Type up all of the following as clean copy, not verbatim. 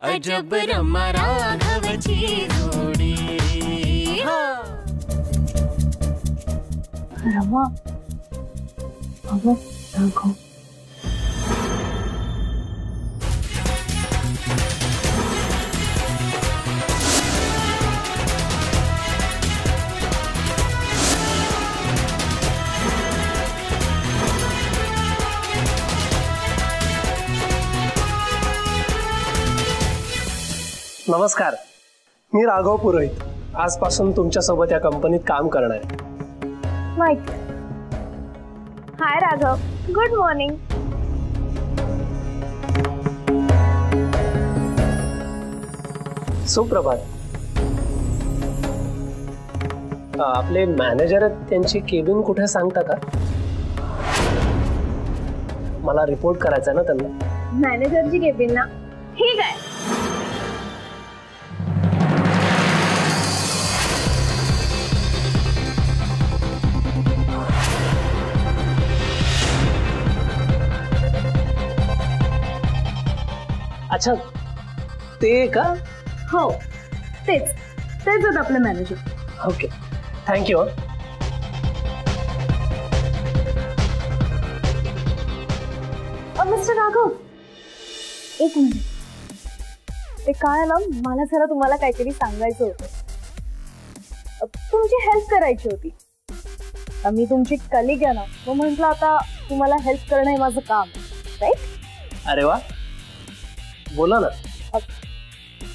अजब रमा राघवची जोडी। रमा अगं राघव नमस्कार, मी राघव पुरोहित आजपासून तुमच्या सोबत या कंपनीत काम करणार आहे। माइक हाय राघव, गुड मॉर्निंग। सुप्रभात। आपले मॅनेजर आहेत, त्यांची केबिन कुठे सांगता का? मला रिपोर्ट करायचा ना त्यांना। मॅनेजरची केबिन ना, ठीक आहे। अच्छा, ते का? हो, तेच आहेत आपले manager. Okay, thank you. Mister Raghav, एक मिनिट। ते काय ना, मला जरा तुम्हाला काहीतरी सांगायचं होतं। तुमची हेल्प करायची होती। मी तुमची कलिग आहे ना, मग म्हटलं आता तुम्हाला हेल्प करणं हे माझं काम, राईट? अरे वा, बोला ना।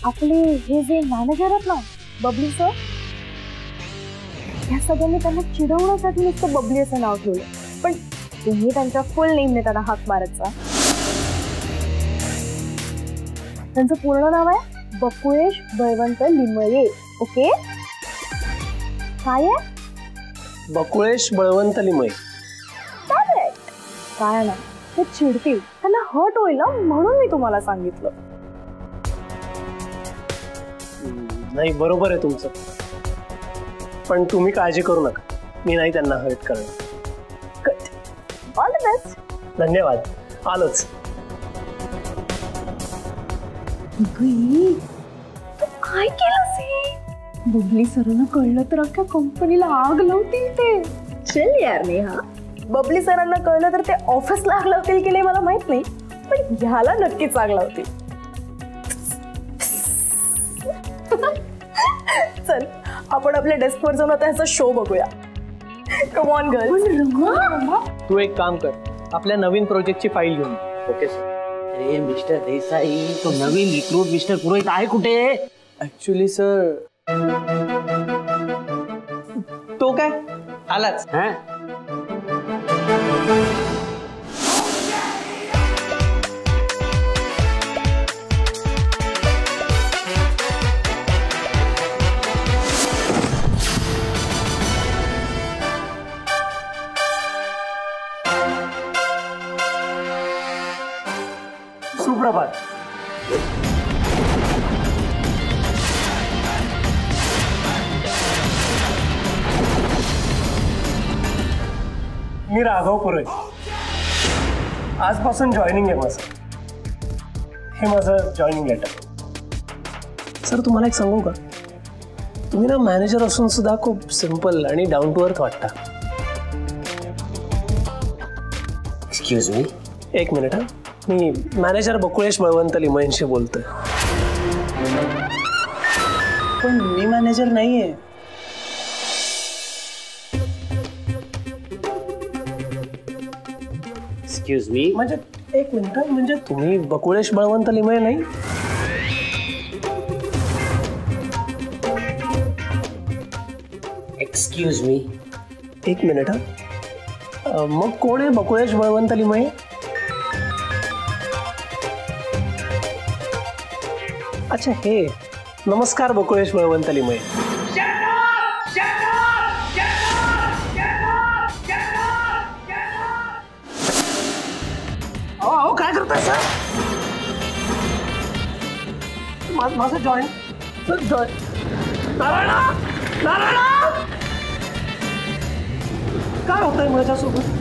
आपले हे जे मॅनेजर आहेत ना, बबली सर, या सगळ्यांनी त्यांना चिडवण्यासाठी नुसतं बबली असं नाव ठेवलं, पण तुम्ही त्यांच्या फुल नेमने त्यांना हाक मारायचा। त्यांचं पूर्ण नाव आहे बकुळेश बळवंत लिमये, ओके? काय आहे? बकुळेश बळवंत लिमये। काय ना, ते चिडतील, त्यांना हर्ट होईल ना, म्हणून मी तुम्हाला सांगितलं। नाही, बरोबर आहे तुमचं, पण तुम्ही काळजी करू नका, मी नाही त्यांना हर्ट करणार। Good, all the best. धन्यवाद, आलोच। काय केलंस हे? बबली सरांना कळलं तर अख्ख्या कंपनीला आग लावतील ते। चल यार नेहा, बबली सरांना कळलं तर ते ऑफिसला आग लावतील की नाही मला माहित नाही, पण ह्याला नक्कीच आग लावतील। चल, आपण आपल्या डेस्कवर जाऊन आता ह्याचा शो बघूया। Come on girls. तू एक काम कर, आपल्या नवीन प्रोजेक्टची फाईल घेऊन। Okay sir. अरे मिस्टर देसाई, तो नवीन रिक्रूट मिस्टर पुरोहित आहे कुठे? ऍक्च्युली सर, तो काय आलाच। सुप्रभात। मी राघव पुरोहित, आजपासून जॉईनिंग आहे माझं। हे माझं जॉईनिंग लेटर। सर, तुम्हाला एक सांगू का, तुम्ही ना मॅनेजर असून सुद्धा खूप सिंपल आणि डाऊन टू अर्थ वाटता। एक्सक्यूज मी, एक मिनिट हा, मी मॅनेजर बकुळेश बळवंत लिमयेंशी बोलतोय। पण मी मॅनेजर नाहीये। एक्सक्यूज मी, म्हणजे एक मिनिट, म्हणजे तुम्ही बकुळेश बळवंत लिमये नाही? एक्सक्यूज मी, एक मिनिट हा, मग कोण आहे बकुळेश बळवंत लिमये? अच्छा, हे नमस्कार बकुळेश बळवंत लिमये। अहो, काय करताय सर? माझं जॉईन नारायणा, नारायणा, काय होतंय माझ्यासोबत?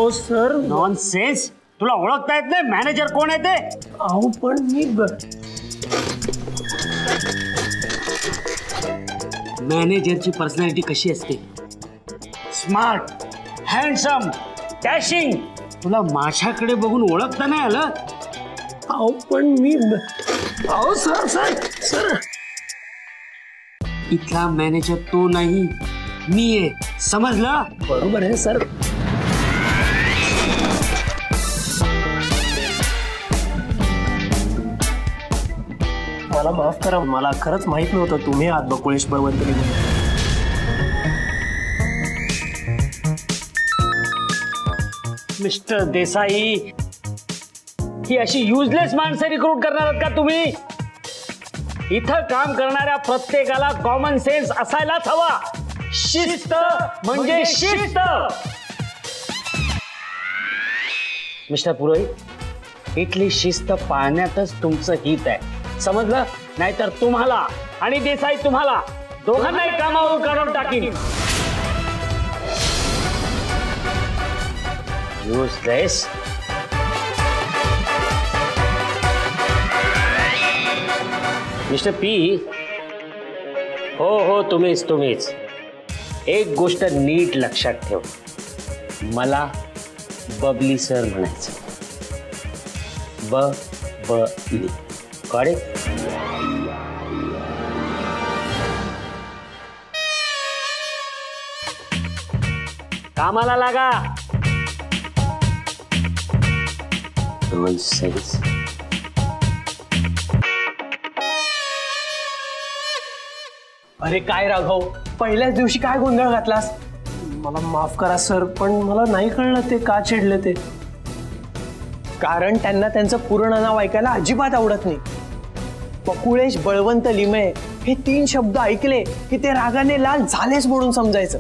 अहो सर, नॉनसेन्स. तुला ओळखता येत नाही मॅनेजर कोण आहे ते? अहो पण मी मॅनेजरची पर्सनॅलिटी कशी असते? Smart, handsome, dashing. तुला माझ्याकडे बघून ओळखता नाही आलं? अहो पण मी अहो सर सर सर इथला मॅनेजर तो नाही, मी आहे. समजलं? बरोबर आहे सर. मला माफ करा, मला खरंच माहित नव्हतं तुम्ही आहात बकुळेश बळवंत लिमये. मिस्टर देसाई, ही अशी युजलेस माणसं रिक्रूट करणार आहात का तुम्ही? इथं काम करणाऱ्या प्रत्येकाला कॉमन सेन्स असायलाच हवा. शिस्त म्हणजे शिस्त. मिस्टर पुरोहित, इथली शिस्त पाळण्यातच तुमचं हित आहे. समजलं? नाहीतर तुम्हाला आणि देसाई तुम्हाला दोघांनाही कामावरून काढून टाकीन. युजलेस. Mister P. हो तुम्हीच. एक गोष्ट नीट लक्षात ठेव, मला बबली सर म्हणायचं. बबली. कळेल? कामाला लागा. नॉनसेन्स. अरे काय राघव, पहिल्याच दिवशी काय गोंधळ घातलास? मला माफ करा सर, पण मला नाही कळलं ते का चिडले ते. कारण त्यांना त्यांचं पूर्ण नाव ऐकायला अजिबात आवडत नाही. बकुळेश बळवंत लिमये हे 3 शब्द ऐकले की ते रागाने लाल झालेच म्हणून समजायचं.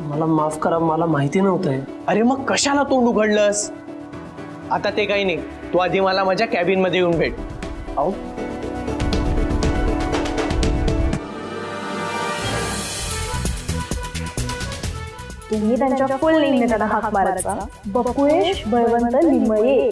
मला माफ करा, मला माहिती नव्हतं. अरे मग कशाला तोंड उघडलंस? आता ते काही नाही, तू आधी मला माझ्या कॅबिन मध्ये येऊन भेट. अहो तुम्ही त्यांच्या फुल नेमने त्यांना हाक मारायचा, बकुळेश बळवंत लिमये.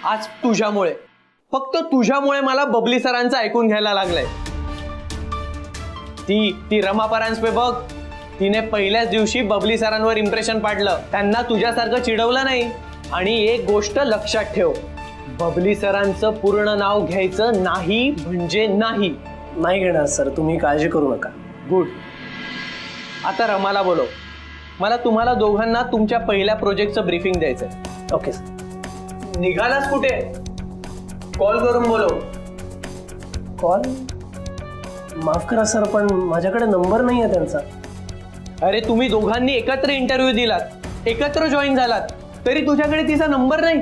आज तुझ्यामुळे, फक्त तुझ्यामुळे मला बबली सरांचं ऐकून घ्यायला लागलंय. ती रमा परांजपे बघ, तिने पहिल्याच दिवशी बबली सरांवर इम्प्रेशन पाडलं. त्यांना तुझ्यासारखं चिडवलं नाही. आणि एक गोष्ट लक्षात ठेव, बबली सरांचं पूर्ण नाव घ्यायचं नाही म्हणजे नाही. नाही घेणार सर, तुम्ही काळजी करू नका. गुड. आता रमाला बोलव. मला तुम्हाला दोघांना तुमच्या पहिल्या प्रोजेक्टचं ब्रीफिंग द्यायचंय. Okay sir. निघालास कुठे? कॉल करून बोलव. कॉल? माफ करा सर, पण माझ्याकडे नंबर नाही आहे त्यांचा. अरे तुम्ही दोघांनी एकत्र इंटरव्ह्यू दिलात, एकत्र जॉईन झालात, तरी तुझ्याकडे तिचा नंबर नाही?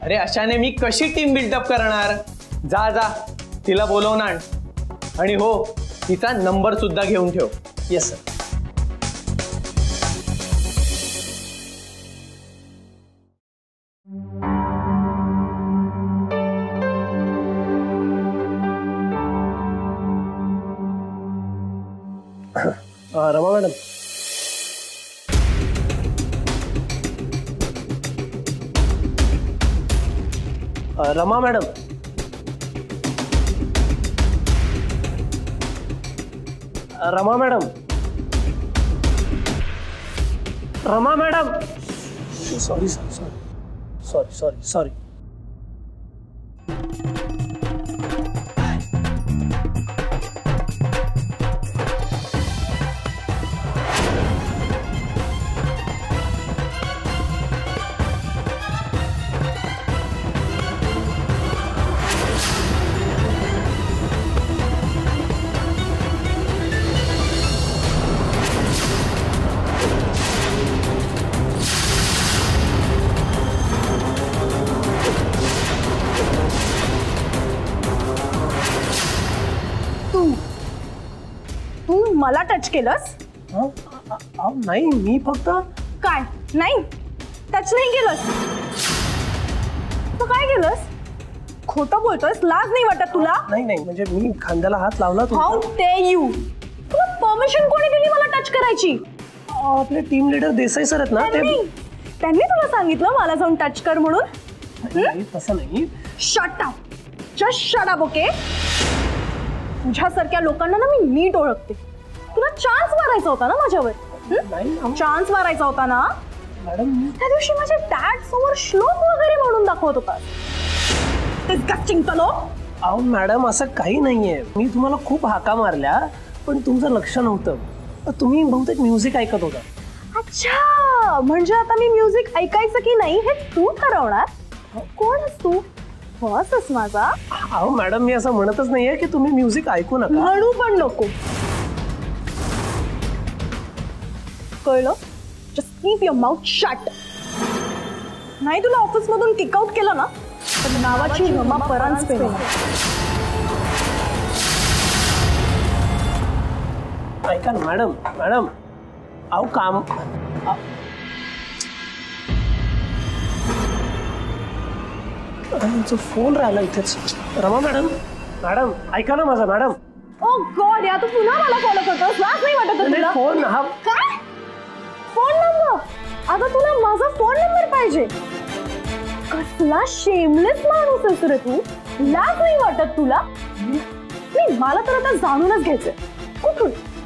अरे अशाने मी कशी टीम बिल्डअप करणार? जा तिला बोलवून आण. आणि हो, तिचा नंबर सुद्धा घेऊन ठेव. Yes sir. Rama madam, Rama madam, Rama madam, Rama madam. Sorry sorry sorry sorry. Touch केलंस? नाही, मी फक्त काय नाही टच नाही केलंस तू काय केलंस? खोटं बोलतोयस, लाज नाही वाटत तुला? नाही म्हणजे मी खांद्याला हात लावला. हाऊ डे यू, तुला परमिशन कोणी दिली मला टच करायची? आपले टीम लीडर देसाई सर आहेत ना, त्यांनी तुला सांगितलं मला जाऊन टच कर म्हणून? तसं नाही. Shut up, just shut up. Okay, तुझ्यासारख्या लोकांना ना मी नीट ओळखते. तुला चान्स मारायचा होता ना माझ्यावर? चान्स मारायचा होता ना मॅडम. त्या दिवशी माझ्या डॅड समोर श्लोक वगैरे म्हणून दाखवत होता. डिस्गस्टिंग चलो. अहो मॅडम, असं काही नाहीये. मी तुम्हाला खूप हाका मारल्या पण तुमचं लक्ष नव्हतं. तुम्ही बहुतेक म्युझिक ऐकत होता. अच्छा, म्हणजे आता मी म्युझिक ऐकायचं की नाही हे तू ठरवणार? कोण आहेस तू? बॉस आहेस माझा? अहो मॅडम, मी असं म्हणतच नाहीये की तुम्ही म्युझिक ऐकू नका. म्हणू पण नको, कळलं? Just keep your mouth shut. नाही तुला ऑफिस मधून किकआउट केलं ना तर नावाची रमा परांजपे. ऐका ना मॅडम. अहो काम. तुमचा फोन राहिला इथेच. रमा मॅडम ऐका ना माझा. मॅडम, ओ गॉड, या तू पुन्हा मला फॉलो करतोस? लाज नाही वाटत तुला? फोन हा काय फोन नंबर? आता तुला माझा फोन नंबर पाहिजे? कसला शेमलेस माणूस आहेस रे तू. लाज नाही वाटत तुला? नाही, मला तर आता जाणूनच घ्यायचंय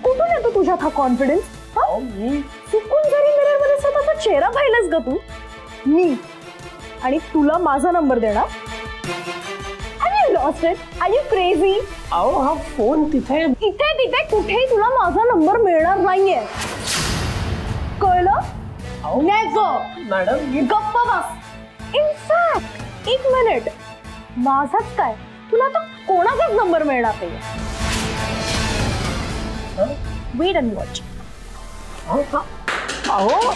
कुठून येतो तुझ्यात हा कॉन्फिडन्स? चुकून जरी मिरर मध्ये स्वतःचा चेहरा पाहिलास ग तू? मी आणि तुला माझा नंबर देणार? Are you lost it? Are you crazy? अहो हा फोन तिथे तिथे कुठेही तुला माझा नंबर मिळणार नाहीये, कळलं? नेव्हर. मॅडम गप्प बस. इनफॅक्ट एक मिनिट, माझाच काय तुला तर कोणाचाच नंबर मिळणार नाही. Wait and watch. अहो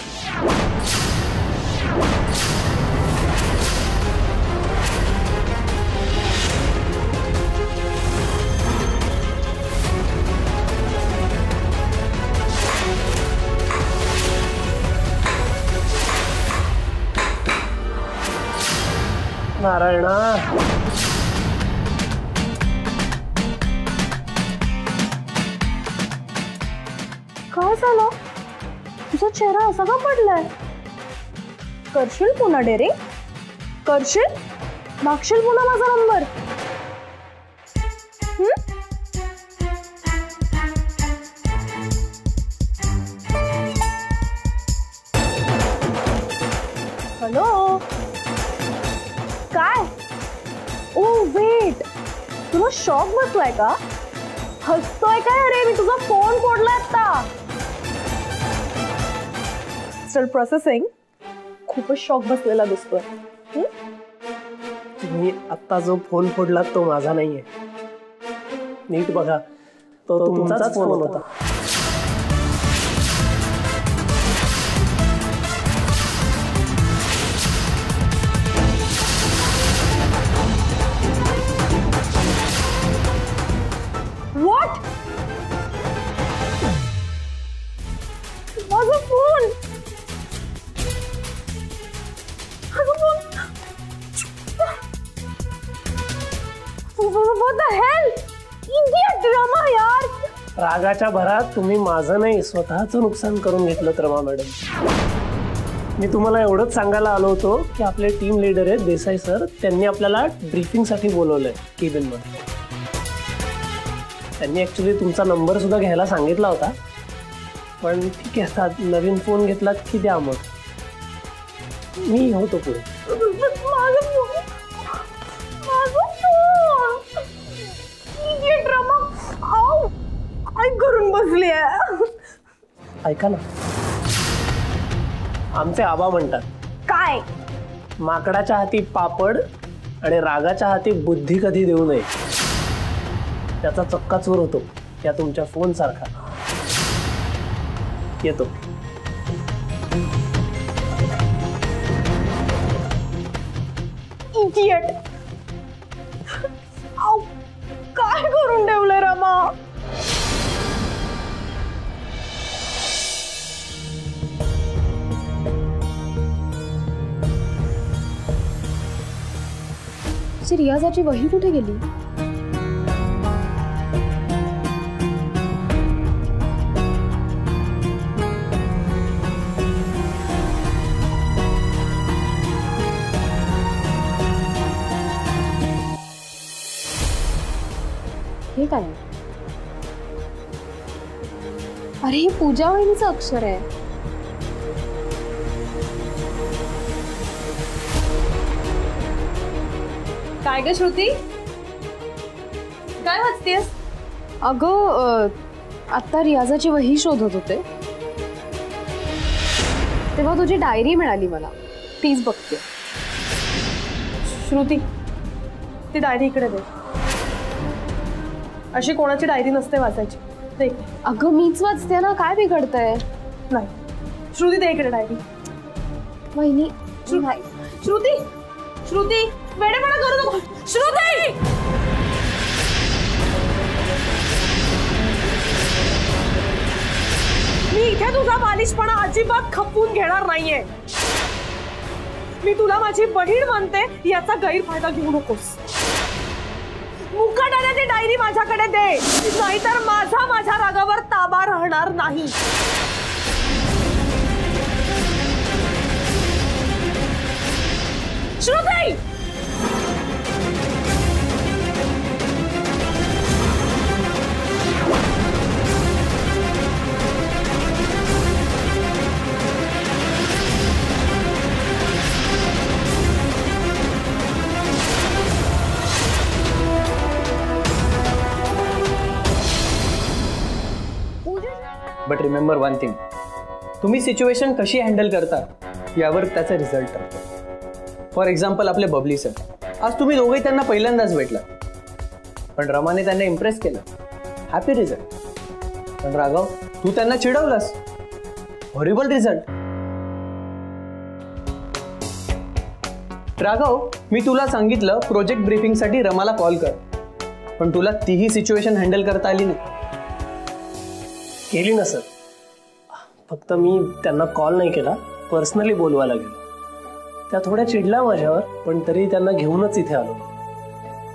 नारायणा, काय झालं? तुझा चेहरा असा का पडलाय? करशील पुन्हा डेअरिंग? करशील? मागशील पुन्हा माझा नंबर? हॅलो, काय? ओ वेट, तुला शॉक बसलाय का? हसतोय काय? अरे मी तुझा फोन फोडला आता. Still processing. खूपच शॉक बसलेला दिसतोय. तुम्ही आता जो फोन फोडला तो माझा नाहीये. नीट बघा, तो तुमचाच फोन होता. What? माझा phone. What the hell? Idiot Rama यार. रागाच्या भरात तुम्ही माझं नाही स्वतःचं नुकसान करून घेतलं रमा मॅडम. मी तुम्हाला एवढंच सांगायला आलो होतो की आपले टीम लीडर आहेत देसाई सर, त्यांनी आपल्याला ब्रीफिंगसाठी बोलवलंय केबिनमध्ये. त्यांनी ऍक्च्युली तुमचा नंबर सुद्धा घ्यायला सांगितला होता, पण ठीक आहे, आता नवीन फोन घेतलात की द्या, मग मी होतो पुढे. काय करून बसली? ऐका ना, आमचे आबा म्हणतात काय? माकडाच्या हाती पापड आणि रागाच्या हाती बुद्धी कधी देऊ नये. त्याचा चक्का चोर होतो या तुमच्या फोन सारखा. येतो. इडियट. काय करून ठेवलं रमा? माझी रियाजाची वही कुठे गेली? हे काय? अरे हे पूजा वहिनीचं अक्षर आहे. काय ग श्रुती, काय वाचतेस? अगं आता रियाजाची वही शोधत होते तेव्हा तुझी डायरी मिळाली मला, तीच बघते. श्रुती, ती डायरी इकडे दे. अशी कोणाची डायरी नसते वाचायची. दे. अगं मीच वाचते ना, काय बिघडतंय? नाही श्रुती, दे इकडे डायरी. वहिनी श्रुती, श्रुती वेडेपणा करू नको. श्रुती, मी इथे तुझा बालिशपणा अजिबात खपवून घेणार नाहीये. मी तुला माझी बहीण मानते, याचा गैरफायदा घेऊ नकोस. मुकाट्याने ती डायरी माझ्याकडे दे, नाहीतर माझ्या रागावर ताबा राहणार नाही. Shruti, but remember one thing, तुम्ही सिच्युएशन कशी हँडल करता यावर त्याचा रिझल्ट ठरतो. फॉर एक्झाम्पल आपले बबली सर, आज तुम्ही दोघेही त्यांना पहिल्यांदाच भेटला, पण रमाने त्यांना इम्प्रेस केलं, हॅपी रिझल्ट. पण राघव, तू त्यांना चिडवलंस, हॉरिबल रिझल्ट. राघव, मी तुला सांगितलं प्रोजेक्ट ब्रीफिंगसाठी रमाला कॉल कर, पण तुला तीही सिच्युएशन हँडल करता आली नाही. केली ना सर, फक्त मी त्यांना कॉल नाही केला, पर्सनली बोलवायला गेलो. त्या थोड्या चिडल्या माझ्यावर, पण तरी त्यांना घेऊनच इथे आलो.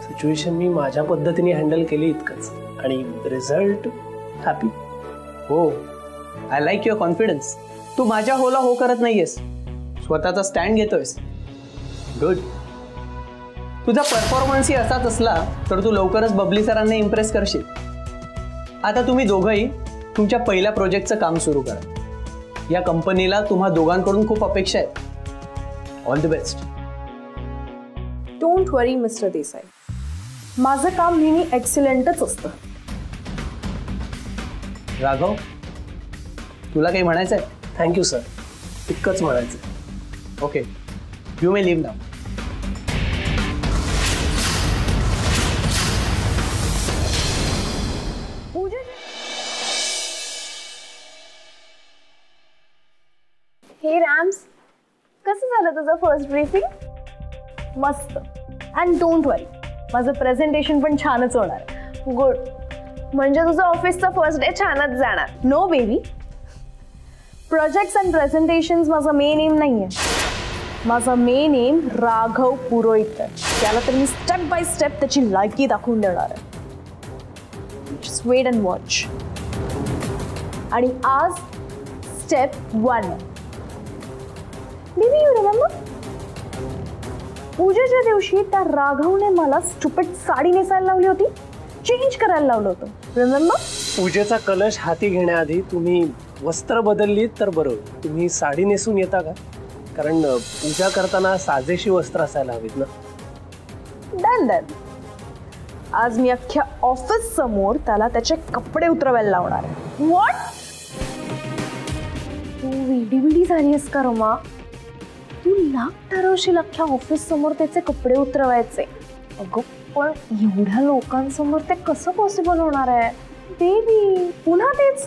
सिच्युएशन मी माझ्या पद्धतीने हँडल केली इतकंच, आणि रिझल्ट हॅपी. हो, आय लाईक युअर कॉन्फिडन्स. तू माझ्या होला हो करत नाहीयेस, स्वतःचा स्टँड घेतोयस. गुड. तुझा परफॉर्मन्सही असाच असला तर तू लवकरच बबली सरांना इम्प्रेस करशील. आता तुम्ही दोघंही तुमच्या पहिल्या प्रोजेक्टचं काम सुरू करा. या कंपनीला तुम्हा दोघांकडून खूप अपेक्षा आहेत. All the best. Don't worry mister Desai, माझं काम नेहमी एक्सिलेंटच असतं. राघव, तुला काही म्हणायचं आहे? थँक्यू सर, इतकंच म्हणायचं. Okay, you may leave now. Hey Rams, कसं झालं तुझं फर्स्ट ब्रीफिंग? मस्त. अँड डोंट वरी, माझं प्रेझेंटेशन पण छानच होणार. गुड. म्हणजे तुझं ऑफिसचा फर्स्ट डे छानच जाणार. No baby, projects and presentations माझा मेन एम नाहीये. माझा मेन एम राघव पुरोहित. त्याला तर मी स्टेप बाय स्टेप त्याची लायकी दाखवून देणार आहे. Just wait and watch. आणि आज स्टेप 1. बेबी, यू रिमेंबर पूजेच्या दिवशी त्या राघवने मला स्टुपिड साडी नेसायला लावली होती, चेंज करायला लावलं होतं. रिमेंबर? पूजेचा कलश हाती घेण्याआधी तुम्ही वस्त्र बदललीत तर बरोबर. तुम्ही साडी नेसून येता का? कारण पूजा करताना साजेशी वस्त्र असायला हवीत ना. Done done. आज मी अख्ख्या ऑफिस समोर त्याला त्याचे कपडे उतरवायला लावणार आहे. व्हॉट? तू विडी झालीस का रमा? तू लाख ठरवशील अख्ख्या ऑफिस समोर त्याचे कपडे उतरवायचे. अगं पण एवढ्या लोकांसमोर ते कसं पॉसिबल होणार आहे? बेबी, पुन्हा तेच.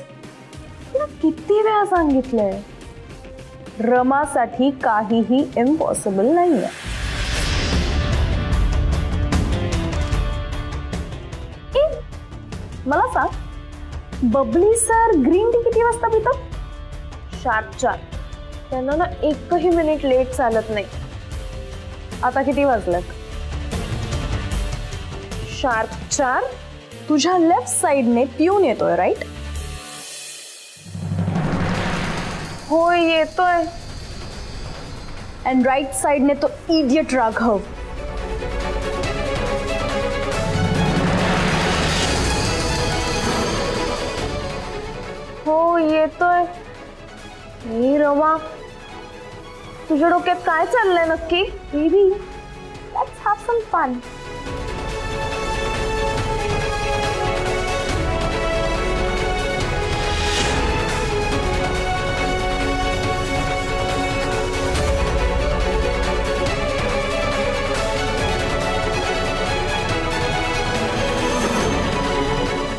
तुला किती वेळा सांगितलंय, रमासाठी काहीही इम्पॉसिबल नाहीये. मला सांग, बबली सर ग्रीन टी किती वाजता पितात? शार्प 4. त्यांना ना एकही मिनिट लेट चालत नाही. आता किती वाजलेत? शार्प 4. तुझ्या लेफ्ट साइडने पिऊन येतोय, राईट? होय, येतोय. अँड राईट साइडने तो इडियट राघव. हो, येतोय. हे रमा, तुझ्या डोक्यात काय चाललंय नक्की? Baby, let's have some fun.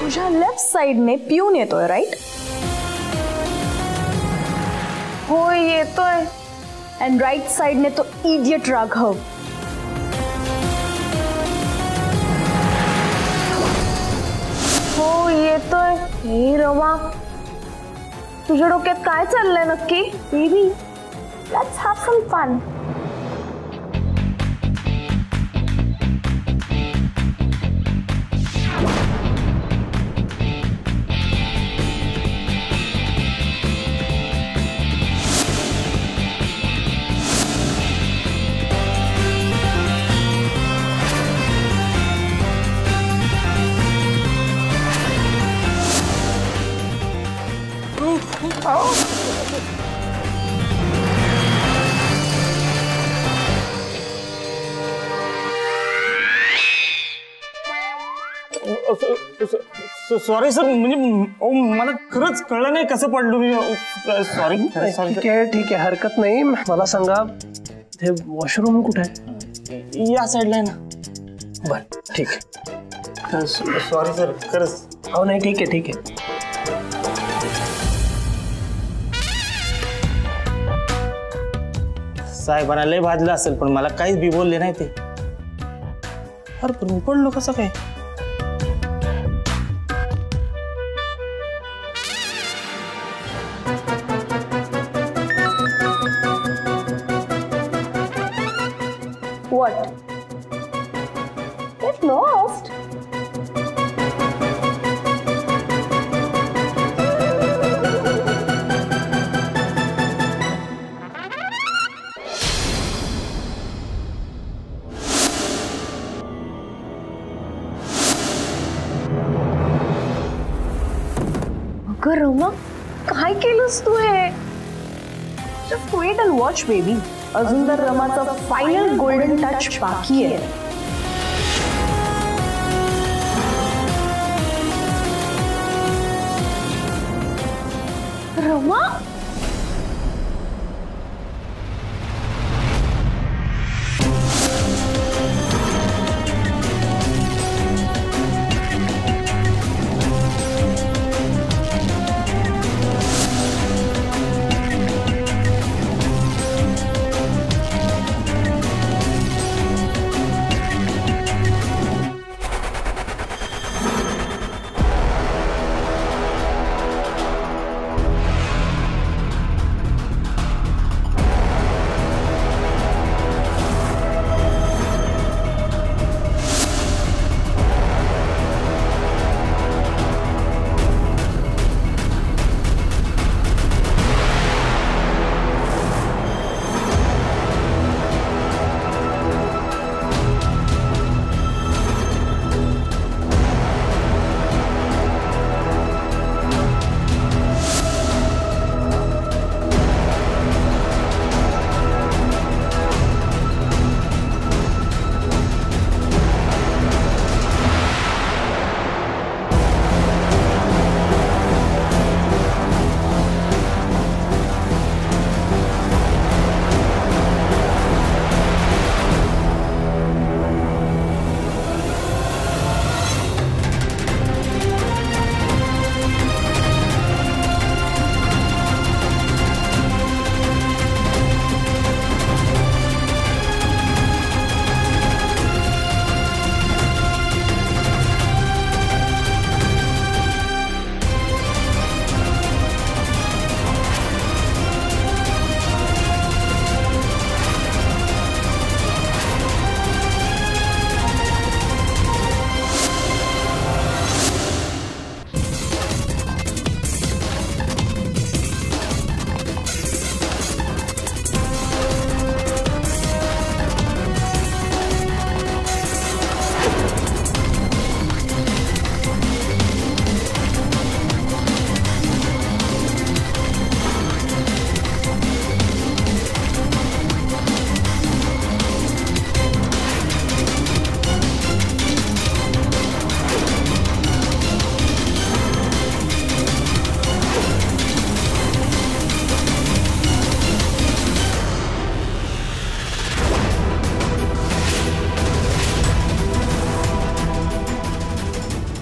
तुझ्या लेफ्ट साइडने पिऊन येतोय, राईट? होय, येतोय. अँड राईट साइडने तो इडियट राघव. हो, येतोय. हे रमा, तुझ्या डोक्यात काय चाललंय नक्की? Baby, let's have some fun. Sorry sir, म्हणजे मला खरंच कळलं नाही कसं पडलो मी. सॉरी. ठीक आहे, हरकत नाही. मला सांगा, ते वॉशरूम कुठे आहे? या साईडला आहे ना. बर, ठीक आहे. सॉरी सर, खरंच. हो, नाही, ठीक आहे. साहेबांना लय भाजलं असेल, पण मला काहीच बी बोलले नाही ते. अरे पण मी पडलो कसं काय? What? Get lost. अगं रमा, काय केलंस तू हे? Just wait and watch, baby. अजून तर रमाचा फायनल गोल्डन टच बाकी आहे. रमा,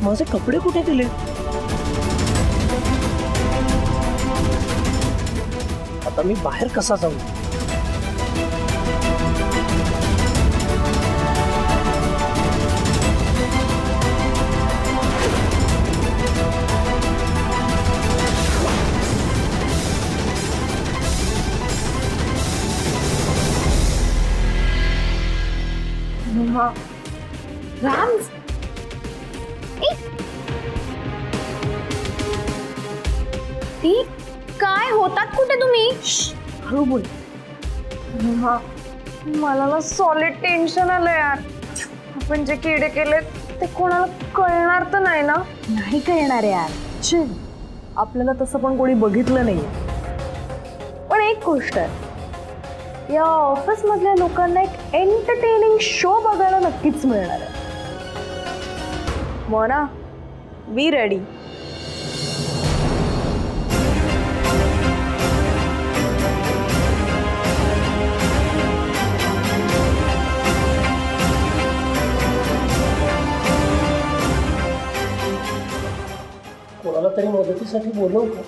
माझे कपडे कुठे दिले? आता मी बाहेर कसा जाऊ? राम्स, ती काय होतात कुठे तुम्ही? हळू बोल. मला ना सॉलिड टेन्शन आलं यार. आपण जे किडे केले ते कोणाला कळणार तर नाही ना? नाही कळणार यार. चिल, आपल्याला तसं पण कोणी बघितलं नाही. पण एक गोष्ट आहे, या ऑफिस मधल्या लोकांना एक एंटरटेनिंग शो बघायला नक्कीच मिळणार आहे. Mona, be ready. कोणाला तरी मदतीसाठी बोलवू का?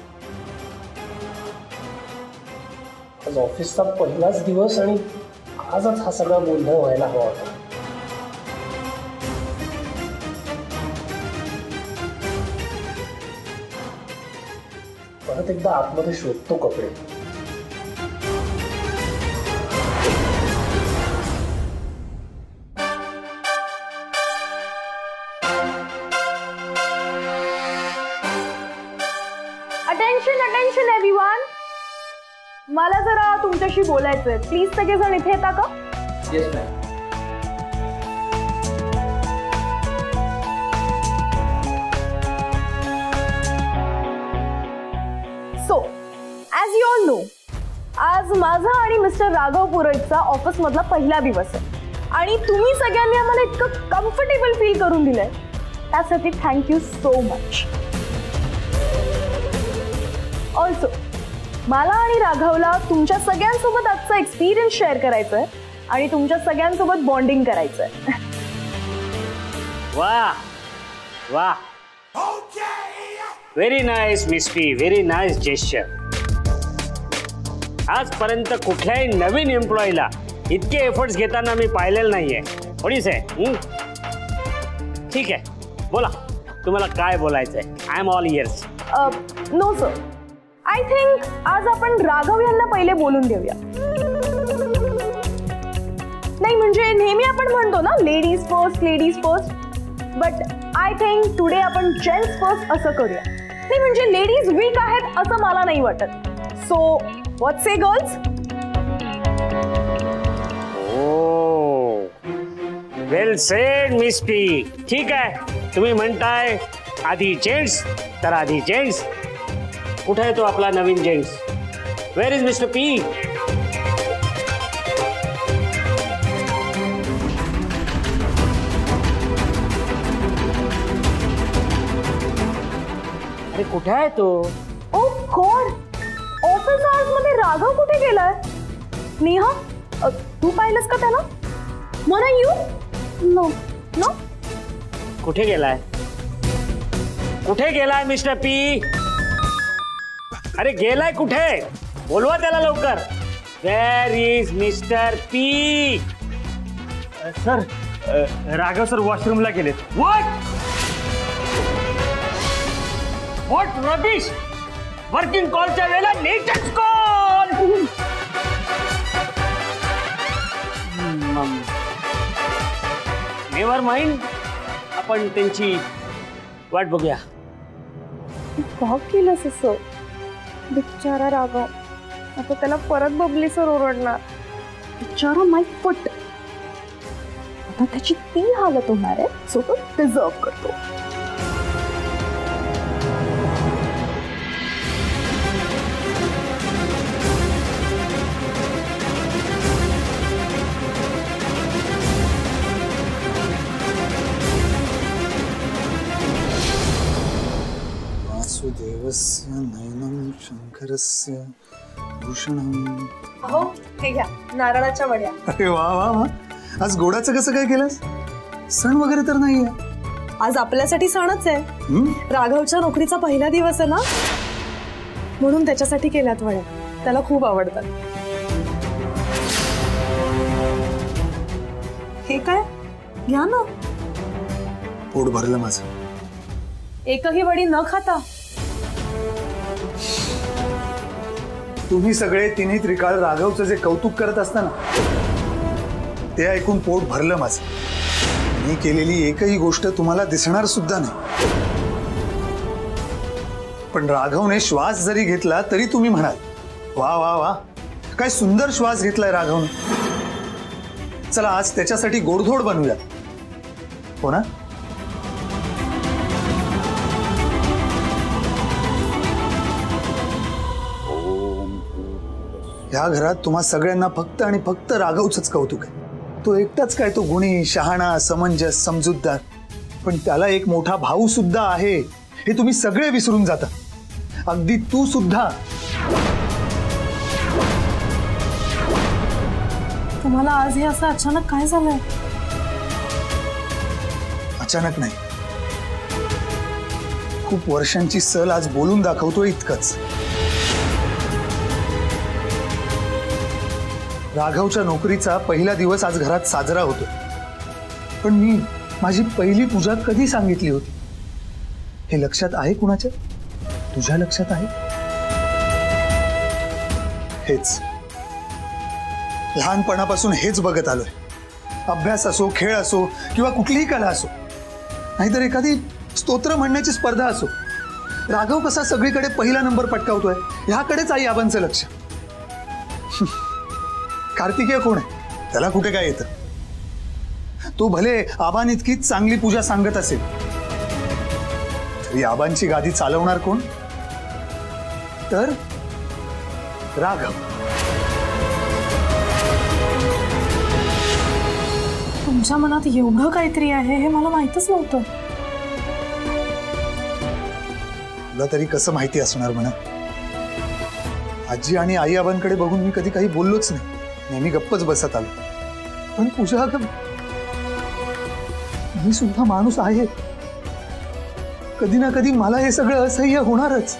आज ऑफिसचा पहिलाच दिवस आणि आजच हा सगळा गोंधळ व्हायला हवा होता. परत एकदा आतमध्ये शोधतो कपडे. अटेन्शन अटेन्शन एव्हरीवन, मला जरा तुमच्याशी बोलायचंय. प्लीज सगळेजण इथे येता का? Yes ma'am. So as you all know, आज माझा आणि मिस्टर राघव पुरोहितचा ऑफिस मधला पहिला दिवस आहे आणि तुम्ही सगळ्यांनी आम्हाला इतकं कम्फर्टेबल फील करून दिलंय, त्यासाठी थँक्यू सो मच. ऑल्सो मला आणि राघवला तुमच्या सगळ्यांसोबत आजचा एक्सपिरियन्स शेअर करायचा आहे आणि तुमच्या सगळ्यांसोबत बॉन्डिंग करायचं आहे. वा वा, very nice miss P, very nice gesture. आजपर्यंत कुठल्याही नवीन एम्प्लॉईला इतके एफर्ट्स घेताना मी पाहिलेलं नाहीये. थोडीच आहे. ठीक आहे, बोला तुम्हाला काय बोलायचंय. I am all ears. No sir, I think आज आपण राघव यांना पहिले बोलून देऊया. नाही म्हणजे नेहमी आपण म्हणतो ना ladies first ladies first, but I think today आपण जेंट्स फर्स्ट असं करूया. नाही म्हणजे लेडीज वीक आहेत असं मला नाही वाटत. So what say girls? Oh well said miss P. ठीक आहे, तुम्ही म्हणताय आधी जेंट्स तर आधी जेंट्स. कुठे आहे तो आपला नवीन gents? Where is mister P? अरे कुठे आहे तो? ओ गॉड, ऑफिस आवर्स मध्ये राघव कुठे गेलाय? नेहा, तू पाहिलंस का त्याला? मला यू नो नो. कुठे गेलाय? कुठे गेलाय मिस्टर पी? अरे गेलाय कुठे? बोलवा त्याला लवकर. Where is mister P? Sir, Raghav sir वॉशरूमला गेलेत. What rubbish? वर्किंग कॉलच्या वेळेला नीटच कॉल. नेव्हर माइंड, आपण त्यांची वाट बघूया. का केलंस असं? बिचारा राघव, आता त्याला परत बबली सर ओरडणार. बिचारा माय फुट. आता त्याची ती हालत होणार आहे, सो तो डिझर्व करतो. वासुदेवस्य नयनं शंकरस्य भूषणं. हो, हे घ्या नारळाच्या वड्या. अरे वा वा वा, आज गोडाचं कसं काय केलंस? सण वगैरे तर नाहीये? आज आपल्यासाठी सणच आहे. राघवच्या नोकरीचा पहिला दिवस आहे ना, म्हणून त्याच्यासाठी केल्यात वड्या. त्याला खूप आवडतात. हे काय घ्या ना. पोट भरलं माझं. एकही वडी न खाता तुम्ही सगळे तिन्ही त्रिकाळ राघवचं जे कौतुक करत असता ना, ते ऐकून पोट भरलं माझं. मी केलेली एकही गोष्ट तुम्हाला दिसणार सुद्धा नाही. पण राघवने श्वास जरी घेतला तरी तुम्ही म्हणाल, वा वा वा, काय सुंदर श्वास घेतलाय राघवने. चला आज त्याच्यासाठी गोडधोड बनवूया, हो ना? ह्या घरात तुम्हा सगळ्यांना फक्त आणि फक्त राघवचंच कौतुक आहे. तो एकटाच काय, तो गुणी, शहाणा, समंजस, समजूतदार. पण त्याला एक मोठा भाऊ सुद्धा आहे हे तुम्ही सगळे विसरून जाता. अगदी तू सुद्धा. तुम्हाला आज हे असं अचानक काय झालंय? अचानक नाही, खूप वर्षांची सल आज बोलून दाखवतोय इतकंच. राघवच्या नोकरीचा पहिला दिवस आज घरात साजरा होतो. पण मी माझी पहिली पूजा कधी सांगितली होती हे लक्षात आहे कुणाच्या? तुझ्या लक्षात आहे? हेच लहानपणापासून हेच बघत आलोय. अभ्यास असो, खेळ असो किंवा कुठलीही कला असो, नाहीतर एखादी स्तोत्र म्हणण्याची स्पर्धा असो, राघव कसा सगळीकडे पहिला नंबर पटकावतोय ह्याकडेच आई आबांचं लक्ष. कार्तिकेय कोण आहे? त्याला कुठे काय येतं? तो भले आबांइतकीच चांगली पूजा सांगत असेल तरी आबांची गादी चालवणार कोण? तर राघव. तुमच्या मनात एवढं काहीतरी आहे हे मला माहितच नव्हतं. तुला तरी कसं माहिती असणार म्हणा? आजी आणि आई आबांकडे बघून मी कधी काही बोललोच नाही, नेहमी गप्पच बसत आलो. पण पूजा, मी सुद्धा माणूस आहे. कधी ना कधी मला हे सगळं असह्य होणारच.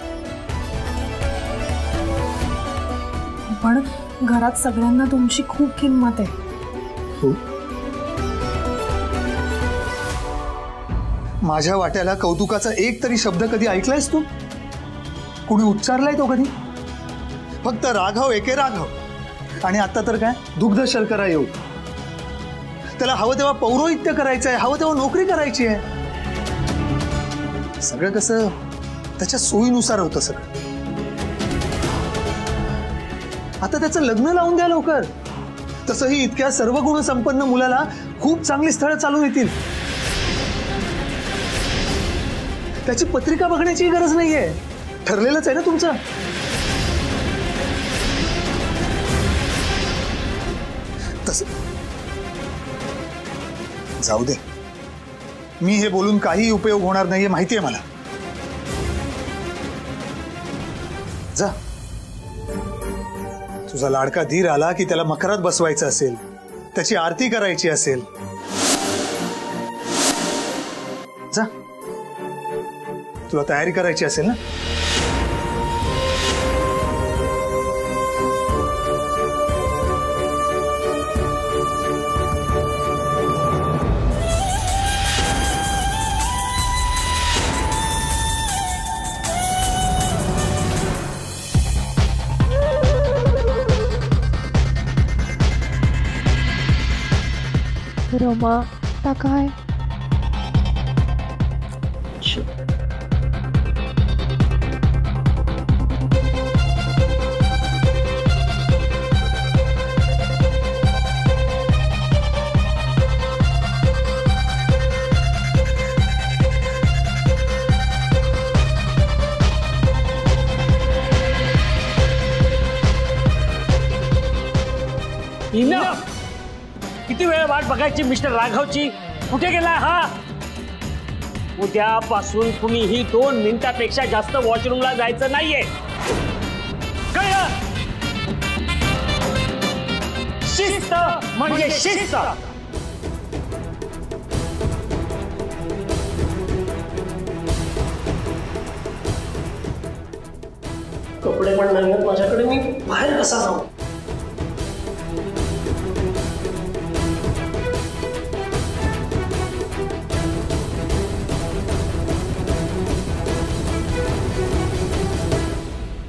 पण घरात सगळ्यांना तुमची खूप किंमत आहे. हो, माझ्या वाट्याला कौतुकाचा एक तरी शब्द कधी ऐकलायस तू? कुणी उच्चारलाय तो कधी? फक्त राघव एके राघव. आणि आता तर काय, दुग्ध शर्करा येऊ. त्याला हवं तेव्हा पौरोहित्य करायचंय, हवं तेव्हा नोकरी करायची आहे. सगळं कसं त्याच्या सोयीनुसार होतं सगळं. आता त्याचं लग्न लावून द्या लवकर. तसंही इतक्या सर्व गुण संपन्न मुलाला खूप चांगली स्थळं चालून येतील. त्याची पत्रिका बघण्याची गरज नाहीये, ठरलेलंच आहे ना तुमचं. तसं जाऊ दे, मी हे बोलून काही उपयोग होणार नाहीये माहितीये मला. जा, तुझा लाडका धीर आला की त्याला मकरात बसवायचं असेल, त्याची आरती करायची असेल, जा. तुला तयारी करायची असेल ना? रमा, आता काय? किती वेळ वाट बघायची मिस्टर राघवची? कुठे गेला हा? उद्यापासून कुणीही 2 मिनिटापेक्षा जास्त वॉशरूमला जायचं नाहीये, कळलं? शिस्त म्हणजे शिस्त. कपडे पण नाही आहेत माझ्याकडे, मी बाहेर कसा जाऊ?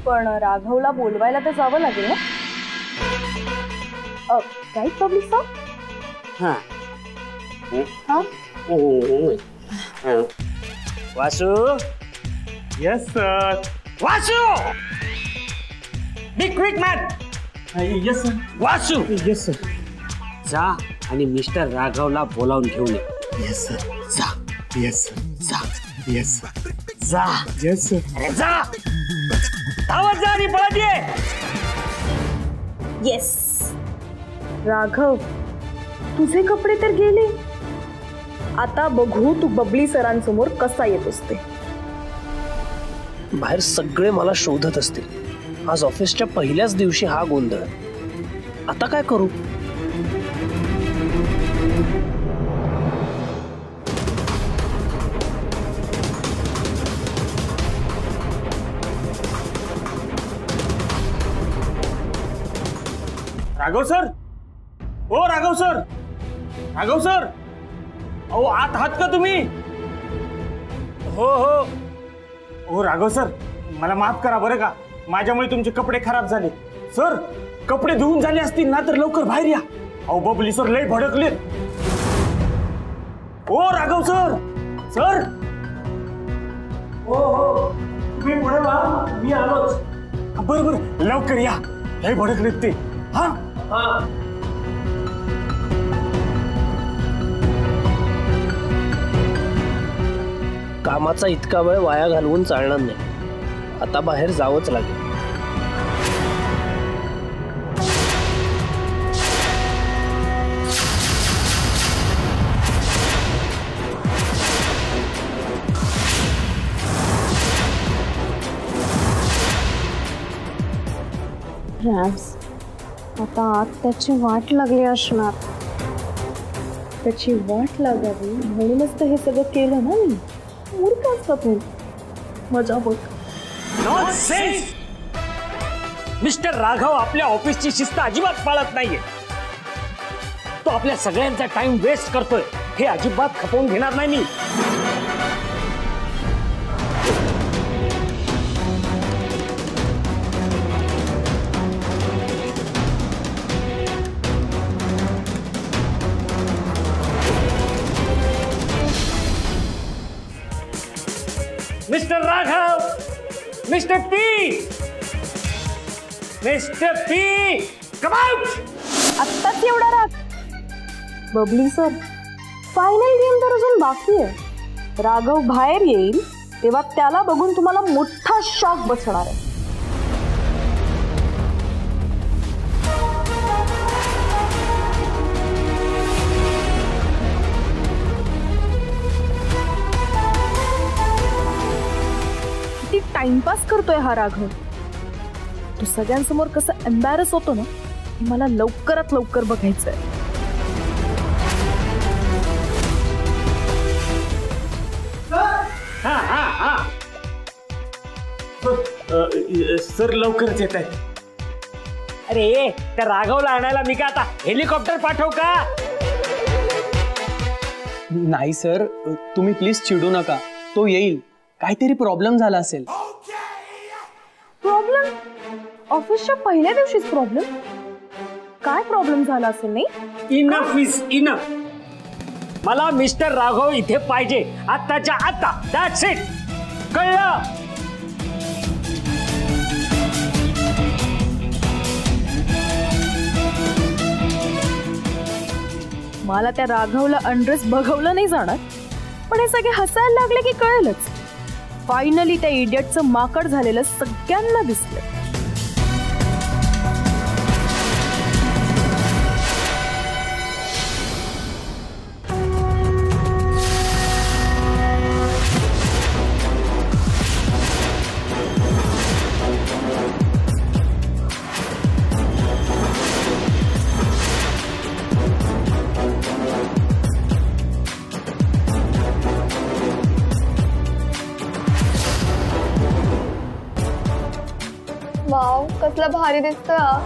पण राघवला बोलवायला तर जावं लागेल ना. Right public sir? हा हा Vasu. Yes sir. Vasu be quick man. Yes sir. Vasu yes sir. जा आणि मिस्टर राघवला बोलावून घेऊन ये. Yes sir. जा. Yes sir. जा. Yes sir. जा. Yes sir. अरे जा. धावत जा आणि पळत ये. येस. राघव, तुझे कपडे तर गेले. आता बघू तू बबली सरांसमोर कसा येतोस ते. बाहेर सगळे मला शोधत असतील. आज ऑफिसच्या पहिल्याच दिवशी हा गोंधळ. आता काय करू? राघव सर. ओ राघव सर. राघव सर. अहो आत आहात का तुम्ही? हो हो. ओ राघव सर, मला माफ करा बरं का, माझ्यामुळे तुमचे कपडे खराब झाले. सर कपडे धुवून झाले असतील ना तर लवकर बाहेर या. अहो बबली सर लय भडकलेत. ओ राघव सर. सर. हो हो तुम्ही पुढे वा, मी आलोच. बरं बरं लवकर या, लय भडकलेत ते. हा हा. कामाचा इतका वेळ वाया घालवून चालणार नाही. आता बाहेर जावंच लागेल. रॅम्स, आता आत त्याची वाट लागली असणार. त्याची वाट लागावी म्हणूनच तर हे सगळं केलं ना मी. मूर्खच का तू? मजा बघ. नॉनसेन्स. मिस्टर राघव आपल्या ऑफिसची शिस्त अजिबात पाळत नाहीये. तो आपल्या सगळ्यांचा टाइम वेस्ट करतोय हे अजिबात खपवून घेणार नाही मी. Mister Raghav. Mister P. Mister P come out. आत्ताच एवढा राग? बबली सर, फायनल गेम तर अजून बाकी आहे. राघव बाहेर येईल तेव्हा त्याला बघून तुम्हाला मोठा शॉक बसणार आहे. किती टाइमपास करतोय हा राघव. तो सगळ्यांसमोर कसं एम्बॅरस होतो ना, हे मला लवकरात लवकर बघायचंय. हा हा हा. सर लवकरच येत आहे. अरे त्या राघवला आणायला मी का आता हेलिकॉप्टर पाठवू का? नाही सर, तुम्ही प्लीज चिडू नका. तो येईल. काहीतरी प्रॉब्लेम झाला असेल. प्रॉब्लेम? ऑफिसच्या पहिल्या दिवशीच प्रॉब्लेम? काय प्रॉब्लेम झाला असेल? नाही, इनफ इज इनफ. मला मिस्टर राघव इथे पाहिजे आत्ताच्या आता. That's it. कळलं? मला त्या राघवला अनड्रेस बघवलं नाही जाणार, पण हे सगळे हसायला लागले की कळेलच. फायनली त्या इडियटचं माकड झालेलं सगळ्यांना दिसलं. भारी दिसतं.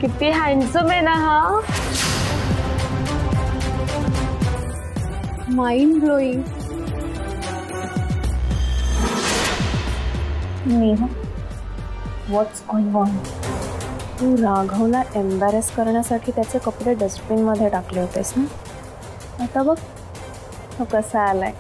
किती हँडसम आहे ना हा. Mind blowing. Neha, what's going on? तू राघवला एम्बॅरेस करण्यासाठी त्याचे कपडे डस्टबिन मध्ये टाकले होतेस ना. आता बघ तो कसा आलाय.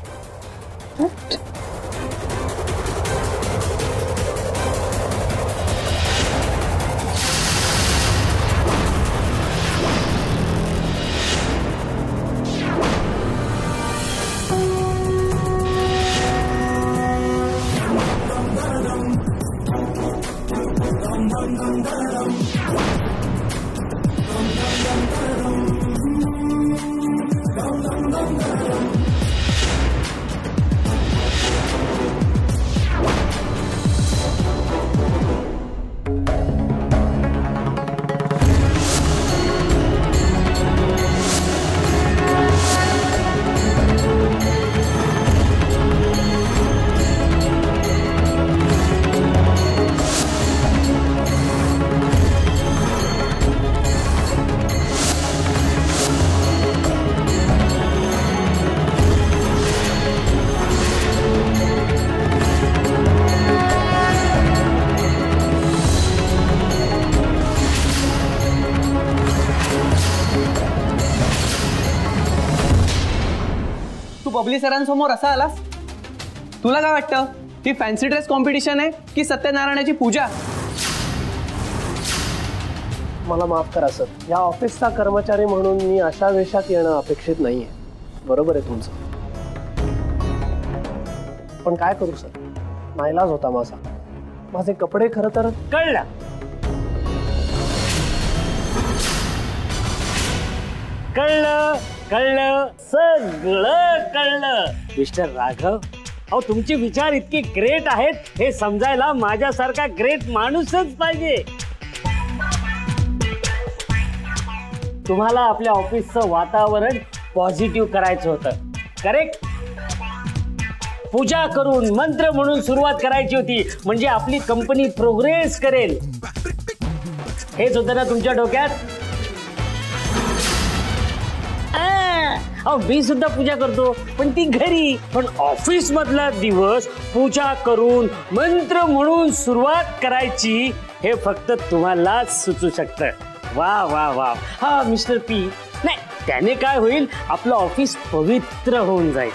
बबली सरांसमोर असा आलास. तुला काय वाटतं ही फॅन्सी ड्रेस कॉम्पिटिशन आहे की सत्यनारायणाची पूजा? मला माफ करा सर, या ऑफिसचा कर्मचारी म्हणून मी अशा वेशात येणं अपेक्षित नाहीये. बरोबर आहे तुमचं, पण काय करू सर, नाईलाज होता माझा. माझे कपडे खरं तर कळलं. कळलं कळलं सगळं कळलं मिस्टर राघव. अहो तुमचे विचार इतके ग्रेट आहेत हे समजायला माझ्यासारखा ग्रेट माणूसच पाहिजे. तुम्हाला आपल्या ऑफिसचं वातावरण पॉझिटिव्ह करायचं होतं, करेक्ट? पूजा करून मंत्र म्हणून सुरुवात करायची होती, म्हणजे आपली कंपनी प्रोग्रेस करेल. हेच होतं ना तुमच्या डोक्यात? मी सुद्धा पूजा करतो, पण ती घरी. पण ऑफिस मधला दिवस पूजा करून मंत्र म्हणून सुरुवात करायची हे फक्त तुम्हालाच सुचू शकतं. वा वा वा. हा मिस्टर पी, नाही त्याने काय होईल, आपलं ऑफिस पवित्र होऊन जाईल.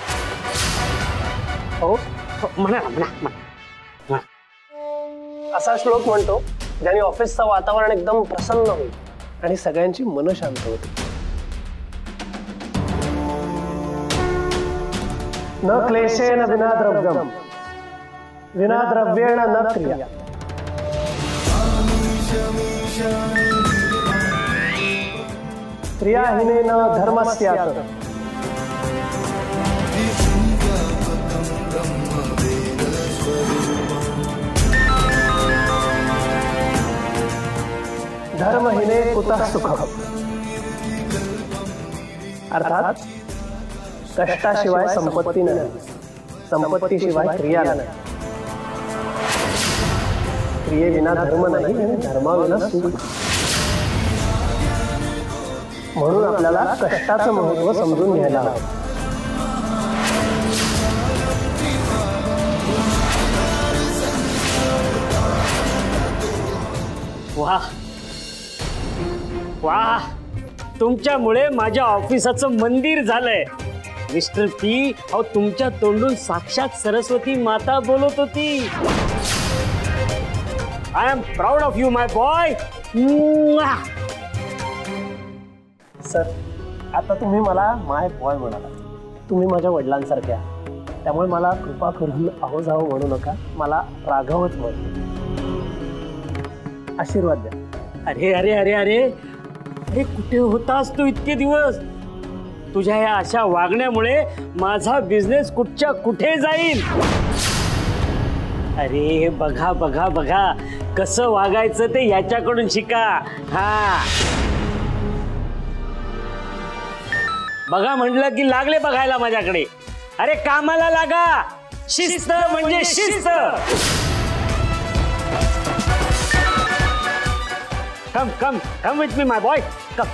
हो म्हणा म्हणा. असा श्लोक म्हणतो ज्याने ऑफिसचं वातावरण एकदम प्रसन्न होईल आणि सगळ्यांची मन शांत होते. न क्लेशेन विना द्रव्यम विना द्रव्येण न क्रिया. क्रियाहीनेन धर्मस्यात्. धर्महीने कुतः सुखम. अर्थात कष्टाशिवाय संपत्ती नाही, संपत्तीशिवाय क्रिया नाही, क्रियेविना धर्म नाही आणि धर्माविना सुख. म्हणून आपल्याला कष्टाचं महत्व समजून घ्यायला हवं. वाह वाह, तुमच्यामुळे माझ्या ऑफिसाचं मंदिर झालंय मिस्टर पी. अहो तुमच्या तोंडून साक्षात सरस्वती माता बोलत होती. I am proud of you my boy. Sir, आता तुम्ही मला माय बॉय म्हणाला. तुम्ही माझ्या वडिलांसारख्या, त्यामुळे मला कृपा करून अहो जावं म्हणू नका, मला राघवच म्हणू. आशीर्वाद द्या. अरे अरे अरे अरे अरे, कुठे होतास तू इतके दिवस? तुझ्या या अशा वागण्यामुळे माझा बिझनेस कुठच्या कुठे जाईल. अरे बघा बघा बघा, कसं वागायचं ते याच्याकडून शिका. हा बघा म्हटलं की लागले बघायला माझ्याकडे. अरे कामाला लागा. शिस्त म्हणजे शिस्त. Come come come with me my boy. Come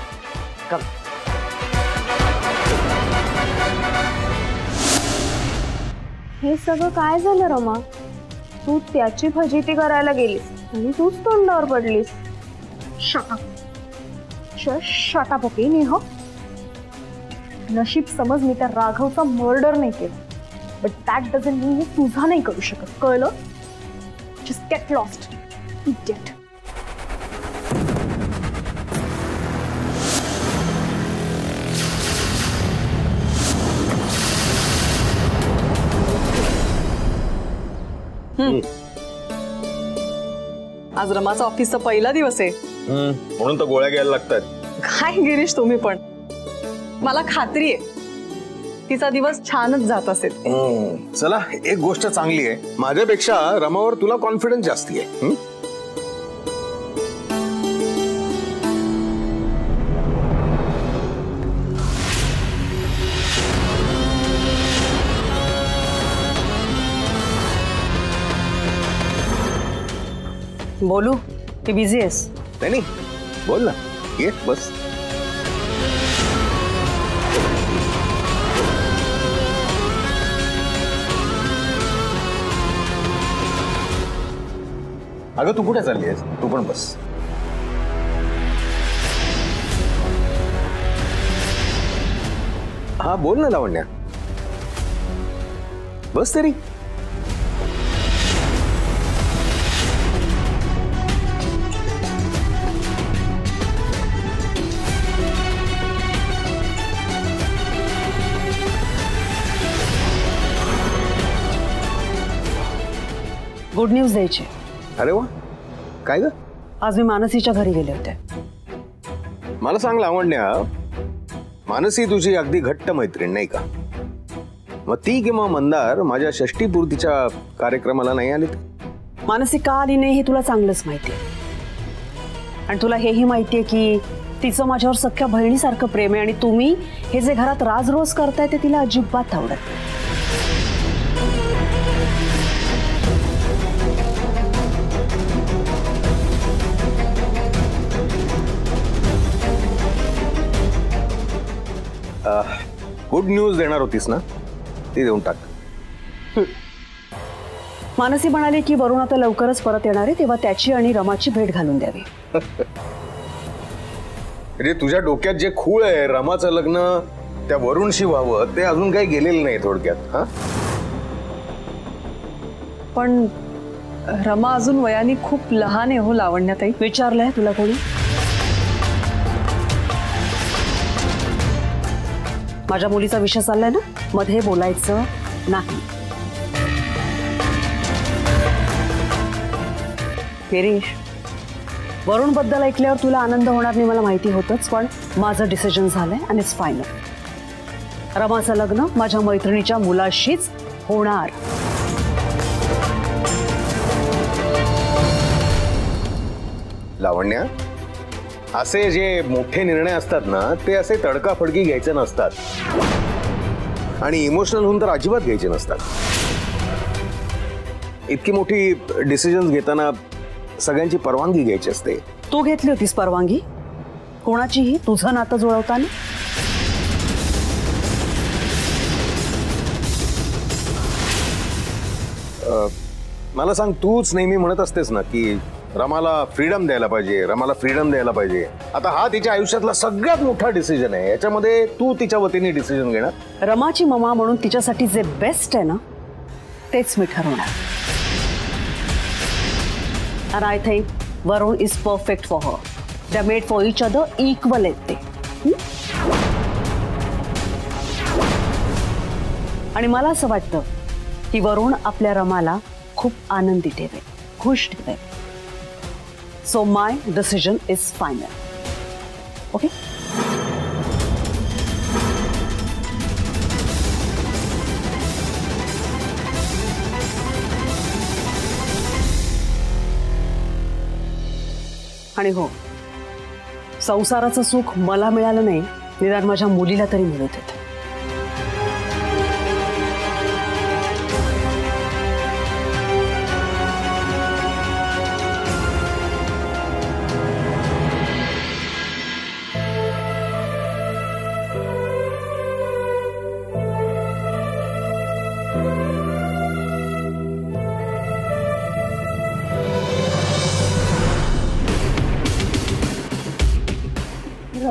come. हे सगळं काय झालं रमा? तू त्याची फजिती करायला गेलीस आणि तूच तोंडावर पडलीस. Shut up okay Neha. नशीब समज मी त्या राघवचा मर्डर नाही केला, बट दॅट डझंट मीन मी तुझा नाही करू शकत. कळलं? Just get lost idiot. आज रमाचा ऑफिसचा पहिला दिवस आहे. म्हणून तर गोळ्या घ्यायला लागतात. काय गिरीश तुम्ही पण. मला खात्री आहे तिचा दिवस छानच जात असेल. चला, एक गोष्ट चांगली आहे, माझ्यापेक्षा रमावर तुला कॉन्फिडन्स जास्ती आहे. बोलू की बिझी आहेस? नाही बोल ना, ये बस. अगं तू कुठे चालली आहेस? तू पण बस. हा बोल ना लावण्या, बस तरी. गुड न्यूज द्यायची. अरे वा, काय ग? आज मी मानसीच्या घरी गेले होते. मला सांग लावण्या, मानसी तुझी अगदी घट्ट मैत्रीण नाही का? मग ती किंवा मंदार माझ्या षष्टीपूर्तीच्या कार्यक्रमाला नाही आली? मानसी का आली नाही हे तुला चांगलंच माहिती आहे, आणि तुला हेही माहिती आहे की तिचं माझ्यावर सख्या बहिणीसारखं प्रेम आहे, आणि तुम्ही हे जे घरात राज रोज करताय ते तिला अजिबात आवडत नाही. गुड न्यूज देणार होतीस ना, ती देऊन टाक. मानसी म्हणाली की वरुण आता लवकरच परत येणार आहे, तेव्हा त्याची आणि रमाची भेट घालून द्यावी. म्हणजे तुझ्या डोक्यात जे खूळ आहे रमाचं लग्न त्या वरुणशी व्हावं, ते अजून काही गेलेलं नाही थोडक्यात. हा, पण रमा अजून वयाने खूप लहान आहे हो लावण्याताई. विचारलंय तुला कोणी? माझ्या मुलीचा विषय चाललाय ना, मध्ये बोलायचं नाही. गिरीश, वरुण बद्दल ऐकल्यावर तुला आनंद होणार नाही मला माहिती होतच, पण माझं डिसिजन झालंय आणि इट्स फायनल. रमाचं लग्न माझ्या मैत्रिणीच्या मुलाशीच होणार. लावण्या, असे जे मोठे निर्णय असतात ना, ते असे तडकाफडकी घ्यायचे नसतात, आणि इमोशनल होऊन तर अजिबात घ्यायचे नसतात. इतकी मोठी डिसिजन्स घेताना सगळ्यांची परवानगी घ्यायची असते. तू घेतली होतीस परवानगी कोणाचीही तुझं नातं जुळवताना? मला सांग, तूच नेहमी म्हणत असतेस ना की रमाला फ्रीडम द्यायला पाहिजे, रमाला फ्रीडम द्यायला पाहिजे. आता हा तिच्या आयुष्यातला सगळ्यात मोठा डिसिजन आहे, याच्यामध्ये तू तिच्या वतीने डिसिजन घेणार. रमाची ममा म्हणून तिच्यासाठी जे बेस्ट आहे ना, तेच मी ठरवणार. And I think Varun is perfect for her. They're made for each other, equal आहेत ते. आणि मला असं वाटतं की वरुण आपल्या रमाला खूप आनंदी ठेवेल, खुश ठेवेल. So my decision is final. Okay? आणि हो, संसाराचं सुख मला मिळालं नाही, निदान माझ्या मुलीला तरी मिळत होतं.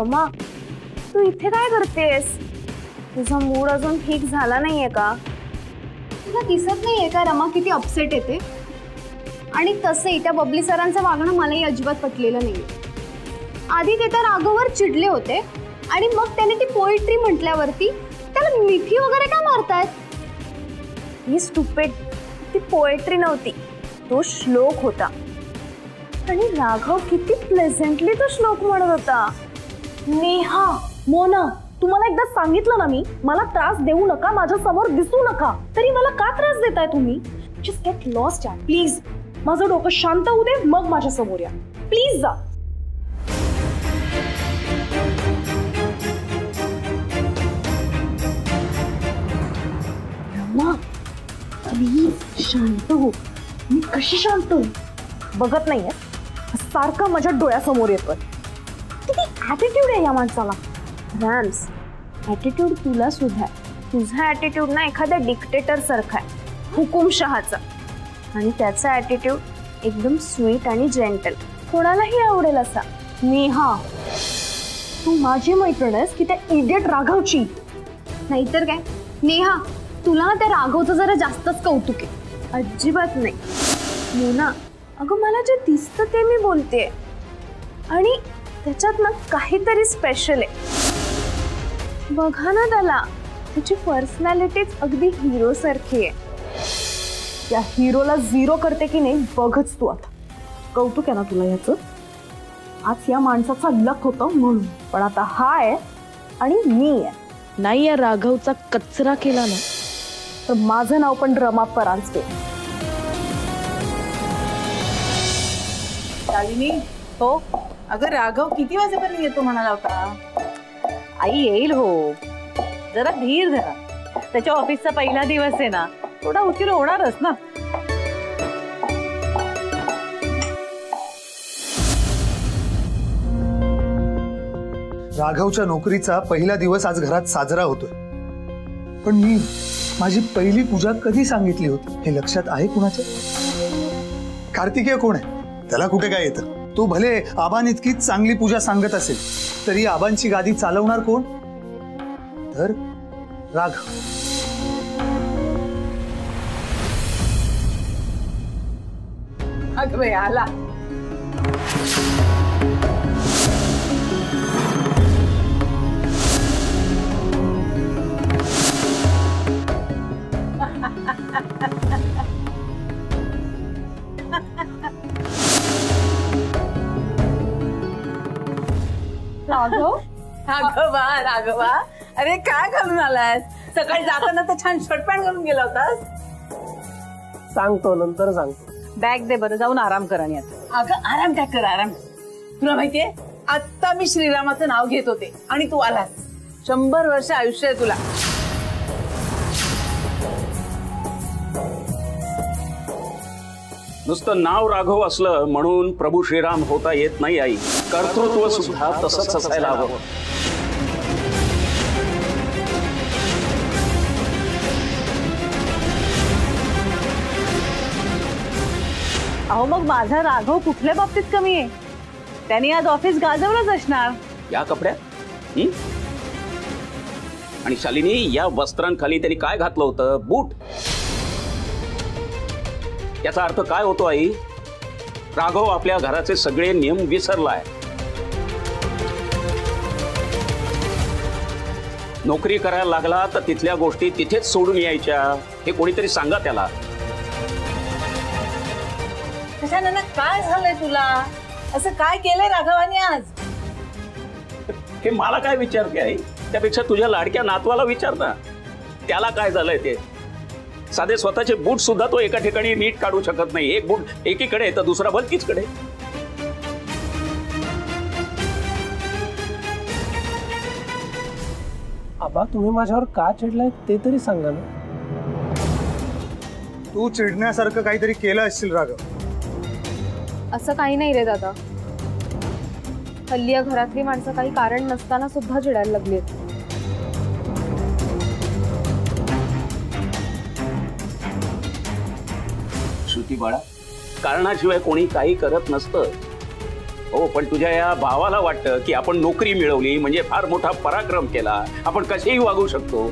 रमा, तू इथे काय करतेस? तुझा मूड अजून ठीक झाला नाहीये का? तुला दिसत नाहीये का रमा किती अपसेट येते? आणि तसंही त्या बबली सरांचं वागणं मलाही अजिबात पटलेलं नाही. आधी ते तर राघववर चिडले होते आणि मग त्याने ती पोएट्री म्हटल्यावरती त्याला मिठी वगैरे का मारतायत? ही स्टुपिड, ती पोएट्री नव्हती, तो श्लोक होता. आणि राघव किती प्लेझेंटली तो श्लोक म्हणत होता. नेहा, मोना, तुम्हाला एकदा सांगितलं ना मी, मला त्रास देऊ नका, माझ्या समोर दिसू नका. तरी मला का त्रास देताय तुम्ही? जस्ट गेट लॉस्ट यार प्लीज. माझं डोकं शांत होऊ दे, मग माझ्या समोर या प्लीज. जा. रमा, प्लीज शांत हो. मी कशी शांत हो? बघत नाहीये, सारखं माझ्या डोळ्यासमोर येतोय. किती ॲटिट्यूड आहे या माणसाला. रॅम्स, ॲटिट्यूड तुला सुद्धा आहे. तुझा ॲटिट्यूड ना एखाद्या डिक्टेटर सारखा आहे, हुकुमशहाचा. आणि त्याचा ॲटिट्यूड एकदम स्वीट आणि जेंटल, कोणालाही आवडेल असा. नेहा, तू माझी मैत्रीण आहेस की त्या इडियट राघवची? नाहीतर काय. नेहा, तुला ना त्या राघवचं जरा जास्तच कौतुक आहे. अजिबात नाही. मोना, अगं मला जे दिसतं ते मी बोलते, आणि त्याच्यात ना काहीतरी स्पेशल आहे. बघा ना त्याला, त्याची पर्सनॅलिटीच अगदी हिरो सारखी आहे. त्या हिरोला झिरो करते की नाही बघच तू आता. कौतुक आहे ना तुला याचं? आज या माणसाचा लक होतं म्हणून, पण आता हा आहे आणि मी आहे. नाही या राघवचा कचरा केला ना तर माझं नाव पण रमा परांजपे. शालिनी, हो अगं राघव किती वाजेपर्यंत येतो म्हणाला होता? आई येईल हो, जरा धीर धरा. त्याच्या ऑफिसचा पहिला दिवस आहे ना, थोडा उशीर होणारच ना. राघवच्या नोकरीचा पहिला दिवस आज घरात साजरा होतोय, पण मी माझी पहिली पूजा कधी सांगितली होती हे लक्षात आहे कुणाच्या? कार्तिकेय कोण आहे? त्याला कुठे काय येतं? तो भले आबान इतकीच चांगली पूजा सांगत असेल तरी आबांची गादी चालवणार कोण? तर राघव. अगं बाई आला. राघव, राघवा, राघवा, अरे काय घालून आलायस? सकाळी जाताना तर छान शर्ट पॅन्ट घालून गेला होतास. सांगतो, नंतर सांगतो. बॅग दे बरं, जाऊन आराम करा. आणि आता अगं आराम काय कर, आराम. तुला माहितीये आता मी श्रीरामाचं नाव घेत होते आणि तू आलास. 100 वर्ष आयुष्य आहे तुला. नुसतं नाव राघव असलं म्हणून प्रभू श्रीराम होता येत नाही आई. कर्तृत्व सुद्धा तसंच असायला हवं. अहो मग माझा राघव कुठल्या बाबतीत कमी आहे? त्याने आज ऑफिस गाजवलंच असणार. या कपड्यात आणि शालिनी या वस्त्रांखाली त्यांनी काय घातलं होतं? बूट. याचा अर्थ काय होतो आई? राघव आपल्या घराचे सगळे नियम विसरलाय. नोकरी करायला लागला तर तिथल्या गोष्टी तिथेच सोडून यायच्या, हे कोणीतरी सांगा त्याला. कशानं काय झालंय तुला? असं काय केलंय राघवानी आज? हे मला काय विचारते आई? त्यापेक्षा तुझ्या लाडक्या नातवाला विचार ना, त्याला काय झालंय ते. साधे स्वतःचे बूट सुद्धा तो एका ठिकाणी नीट काढू शकत नाही. एक बूट एकीकडे तर दुसरा भलतीचकडे. आबा, तुम्ही माझ्यावर का चिडलाय ते तरी सांगा ना. तू चिडण्यासारखं काहीतरी केलं असशील राघव. असं काही नाही रे दादा. हल्ली या घरातली माणसं काही कारण नसताना सुद्धा चिडायला लागली. श्रुती बाळा, कारणाशिवाय कोणी काही करत नसतं. हो, पण तुझ्या या भावाला वाटतं की आपण नोकरी मिळवली म्हणजे फार मोठा पराक्रम केला, आपण कसेही वागू शकतो.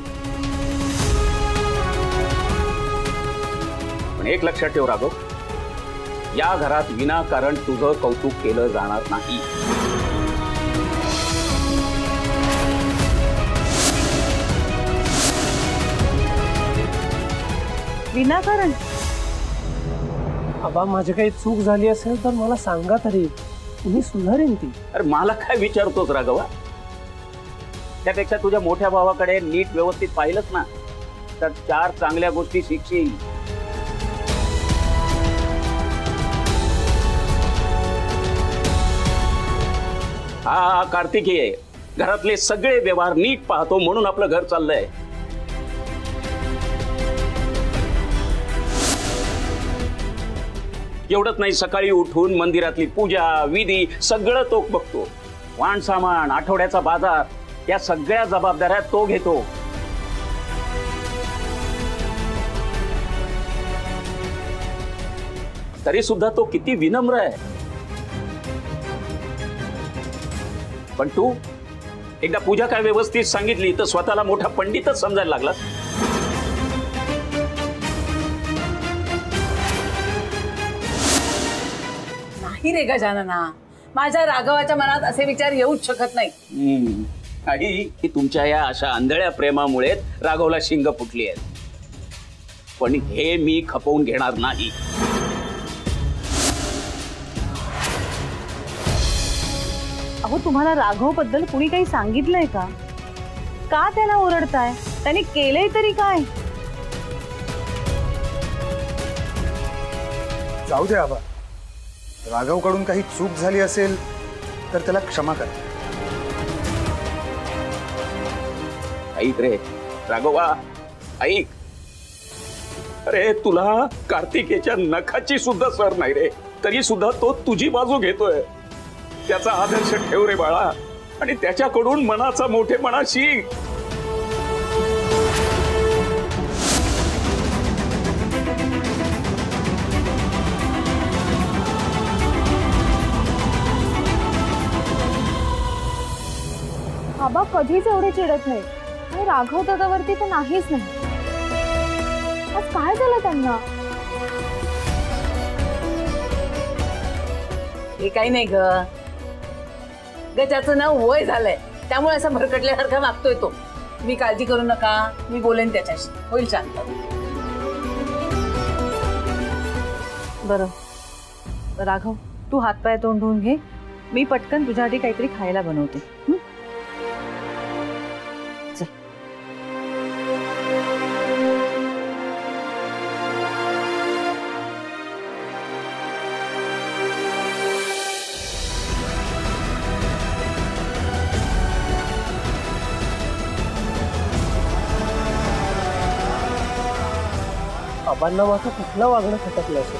पण एक लक्षात ठेव राघव, या घरात विनाकारण तुझं कौतुक केलं जाणार नाही. विनाकारण? आबा, माझी काही चूक झाली असेल तर मला सांगा तरी, मी सुधारेन ती. अरे मला काय विचारतोस राघवा? त्यापेक्षा तुझ्या मोठ्या भावाकडे नीट व्यवस्थित पाहिलंच ना तर 4 चांगल्या गोष्टी शिकशील. हा कार्तिकेय घरातले सगळे व्यवहार नीट पाहतो म्हणून आपलं घर चाललंय. एवढंच नाही, सकाळी उठून मंदिरातली पूजा विधी सगळं तो बघतो. वाण सामान, आठवड्याचा बाजार, या सगळ्या जबाबदाऱ्या तो घेतो. तरी सुद्धा तो किती विनम्र आहे. पण तू एकदा पूजा काय व्यवस्थित सांगितली तर स्वतःला मोठा पंडितच समजायला लागला. नाही रे गजानना, माझ्या राघवाच्या मनात असे विचार येऊच शकत नाही. आई, तुमच्या या अशा आंधळ्या प्रेमामुळे राघवला शिंग फुटली आहेत. पण हे मी खपवून घेणार नाही. अहो, तुम्हाला राघव बद्दल कुणी काही सांगितलंय का? का त्याला ओरडताय? त्याने केलंय तरी काय? जाऊ दे आबा, राघवकडून काही चूक झाली असेल तर त्याला क्षमा करा. ऐक रे राघवा, ऐक. अरे तुला कार्तिकेच्या नखाची सुद्धा सर नाही रे, तरी सुद्धा तो तुझी बाजू घेतोय. त्याचा आदर्श ठेव रे बाळा, आणि त्याच्याकडून मनाचा मोठेपणा शिक. बाबा कधीच एवढे चिडत नाही आणि राघव दादावरती तर नाहीच नाही. आज काय झालं त्यांना? हे काही नाही ग, गजाचं नाव वय झालंय त्यामुळे असं भरकटल्यासारखा वागतोय तो. मी काळजी करू नका, मी बोलेन त्याच्याशी, होईल शांत. बरं राघव, तू हातपाय तोंड धुवून घे, मी पटकन तुझ्यासाठी काहीतरी खायला बनवते. आबांना माझं कुठलं वागणं खटकलं असेल?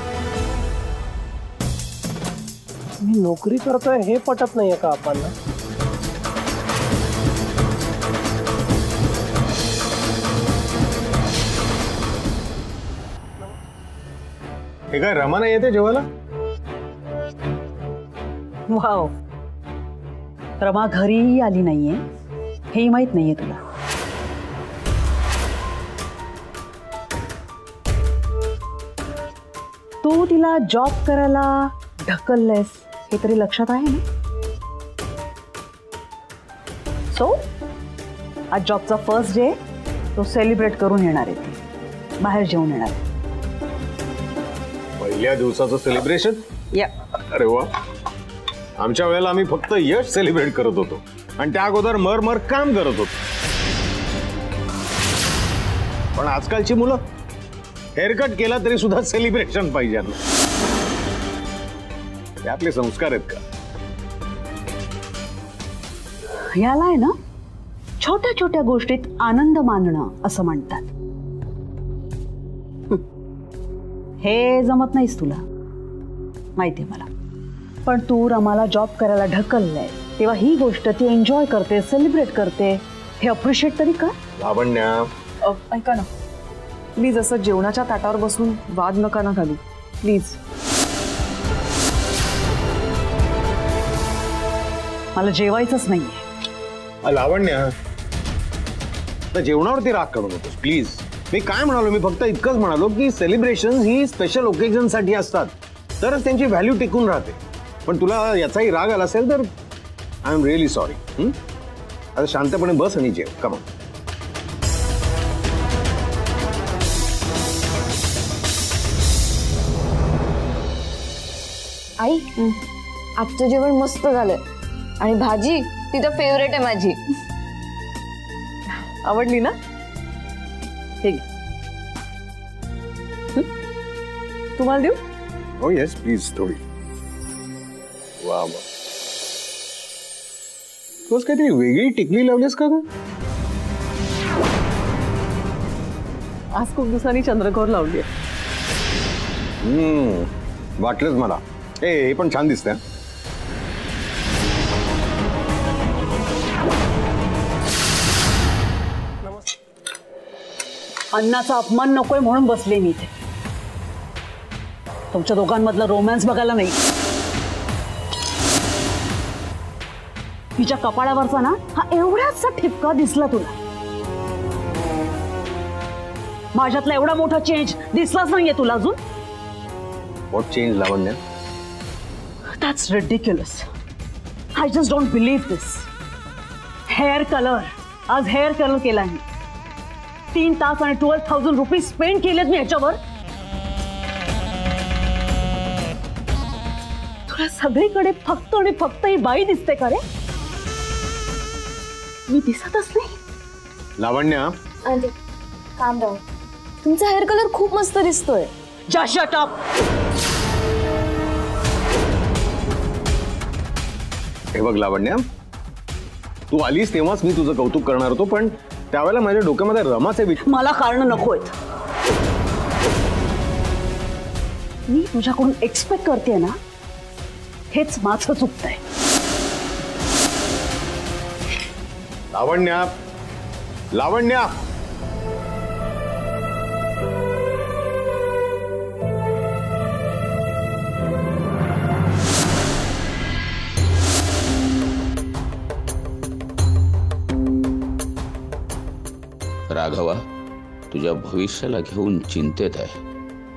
मी नोकरी करतोय हे पटत नाहीये का आबांना? हे काय रमा नाही येते जेवायला? वाव, रमा घरीही आली नाहीये हेही माहित नाहीये तुला? तू तिला जॉब करायला ढकललंयस हे तरी लक्षात आहे ना? सो आज जॉबचा फर्स्ट डे, तो सेलिब्रेट करून येणार आहे. ती बाहेर जेवून येणार आहे. पहिल्या दिवसाचं सेलिब्रेशन? या. अरे वा, आमच्या वेळेला आम्ही फक्त यश सेलिब्रेट करत होतो आणि त्या अगोदर मर काम करत होतो. पण आजकालची मुलं हेअरकट केला तरी सुद्धा सेलिब्रेशन पाहिजे. ते आपले संस्कार आहेत का? याला आहे ना छोट्या छोट्या गोष्टीत आनंद मानणं असं म्हणतात. हे जमत नाहीस तुला, माहितीये मला. पण तू रमाला जॉब करायला ढकललंय तेव्हा ही गोष्ट ती एन्जॉय करते, सेलिब्रेट करते, हे अप्रिशिएट तरी कर. लावण्या, ऐका ना प्लीज, असं जेवणाच्या ताटावर बसून वाद नका ना घालू प्लीज. मला जेवायचंच नाहीये. लावण्य, आता जेवणावरती राग काढू नकोस प्लीज. मी काय म्हणालो, मी फक्त इतकंच म्हणालो की सेलिब्रेशन ही स्पेशल ओकेजन साठी असतात, तरच त्यांची व्हॅल्यू टिकून राहते. पण तुला याचाही राग आला असेल तर आय एम रिअली सॉरी. आता शांतपणे बस आणि जेव. Come on. आई, आजचं जेवण मस्त झालंय आणि भाजी तिचं फेवरेट आहे माझी. आवडली ना? हे घे. तुम्हाला देऊ? हो येस प्लीज, थोडी. वा वा, तू काहीतरी वेगळी टिकली लावलीस का ग? आज खूप दिवसांनी चंद्रकोर लावली आहे. वाटलंच मला. हे पण छान दिसतंय. अन्नाचा अपमान नकोय म्हणून बसले मी इथे. तुमच्या दोघांमधला रोमॅन्स बघायला नाही. तिच्या कपाळावरचा ना हा एवढासा ठिपका दिसला तुला. माझ्यातला एवढा मोठा चेंज दिसलाच नाहीये तुला अजून. What change Lavanya? That's ridiculous. I just don't believe this. Hair colour, आज हेअर कलर केला मी. 3 तास आणि 12,000 रुपीज स्पेंड केलेत मी याच्यावर. तुला सगळीकडे फक्त आणि फक्त ही बाई दिसते का रे? मी दिसतच नाही. लावण्य, आंटी काम राहू, तुमचा हेअर कलर खूप मस्त दिसतोय. Just shut up. हे बघ लावण्य, तू आलीस तेव्हाच मी तुझं कौतुक करणार होतो, पण त्यावेळेला माझ्या डोक्यामध्ये रमाचे मला कारण नकोयत. मी तुझ्याकडून एक्सपेक्ट करते ना, हेच माझं चुकतंय. लावण्य, लावण्य, राघवा, तुझ्या भविष्याला घेऊन चिंतेत आहे.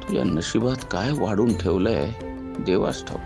तुझ्या नशिबात काय वाढून ठेवलंय देवास ठाऊक.